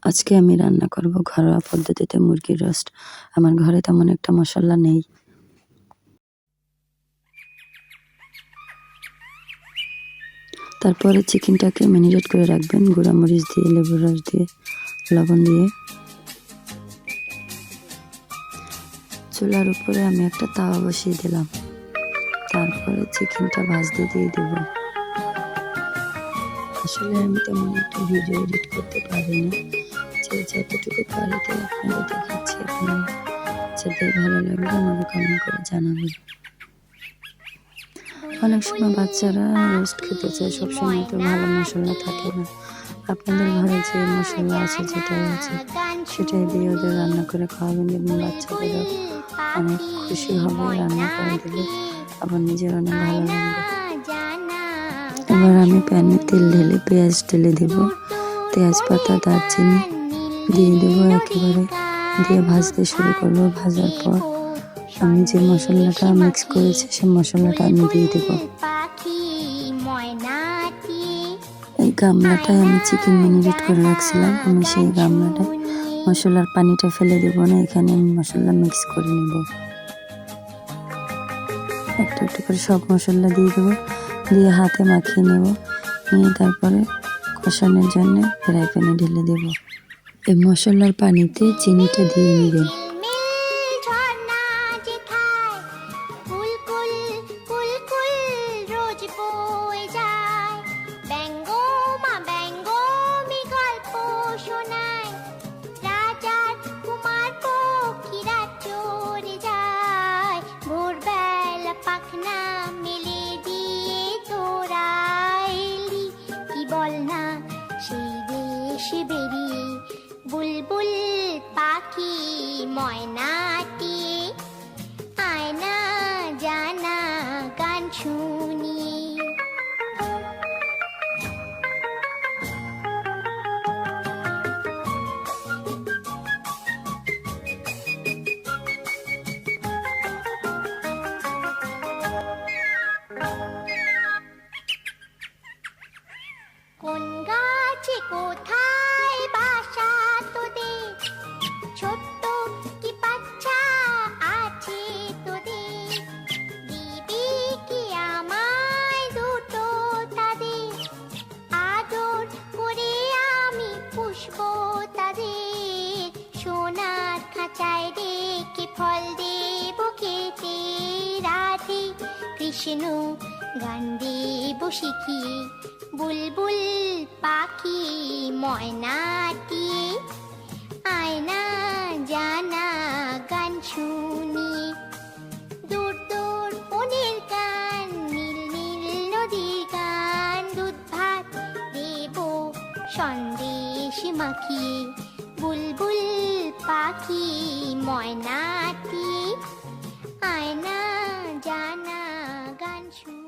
আজকে আমি রান্না করব ঘরোয়া পদ্ধতিতে মুরগির রোস্ট। আমার ঘরে তেমন একটা মশলা নেই। তারপরে চিকেনটাকে ম্যারিনেট করে রাখবেন গুঁড়ামরিচ দিয়ে, লেবুর রস দিয়ে, লবণ দিয়ে। চুলার উপরে আমি একটা তাওয়া বসিয়ে দিলাম। তারপরে চিকেনটা ভাজতে দিয়ে দেব। আসলে আমি তেমন একটা ভিডিও এডিট করতে পারি না, যতটুকু পারি তো আপনাদের দেখাচ্ছি। আপনারা যাদের ভালো লাগবে আমাকে কমেন্ট করে জানাবেন। অনেক সময় বাচ্চারা রোস্ট খেতে চায়, সবসময় তো ভালো মশলা থাকে না। আপনাদের ঘরে যে মশলা আছে, যেটাই আছে সেটাই দিয়ে ওদের রান্না করে খাওয়াবেন, এবং বাচ্চাদেরও অনেক খুশি হবে রান্না করে দিলে, আবার নিজের অনেক ভালো লাগবে। এবার আমি প্যানে তেল ঢেলে পেঁয়াজ ঢেলে দেব, তেজপাতা, দারচিনি দিয়ে দেবো একেবারে, দিয়ে ভাজতে শুরু করবো। ভাজার পর আমি যে মশলাটা মিক্স করেছি সেই মশলাটা আমি দিয়ে দেবো। এই গামলাটায় আমি চিকেন ম্যারিনেট করে রাখছিলাম, আমি সেই গামলাটায় মশলার পানিটা ফেলে দেবো না, এখানে আমি মশলা মিক্স করে নেব। একটু একটু করে সব মশলা দিয়ে দেবো, দিয়ে হাতে মাখিয়ে নেব, নিয়ে তারপরে কষানোর জন্য ফ্রাই প্যানে ঢেলে দেব। এই মশলার পানিতে চিনিটা দিয়ে নেবেন। বুলবুল পাখি ময়নাটি আয়না জানা গান শুনি। কোন গাছে কোথায় বাসা তোদের, ছোট্ট কি বাচ্চা আছে তোদের, দিবি কি আমায় দুটো তাদের, আদর করে আমি পুষবো তাদের, সোনার খাঁচায় রেখে ফল দেব খেতে, রাধে কৃষ্ণ গান দেব শিখিয়ে, বুলবুল পাখি ময়নাটি আয়না জানা গান শুনি। দূর দূর বনের গান, নীল নীল নদীর গান, দুধ ভাত দেব সন্দেশ মাখিয়ে, বুলবুল পাখি ময়নাটি আয়না জানা গান শুনি।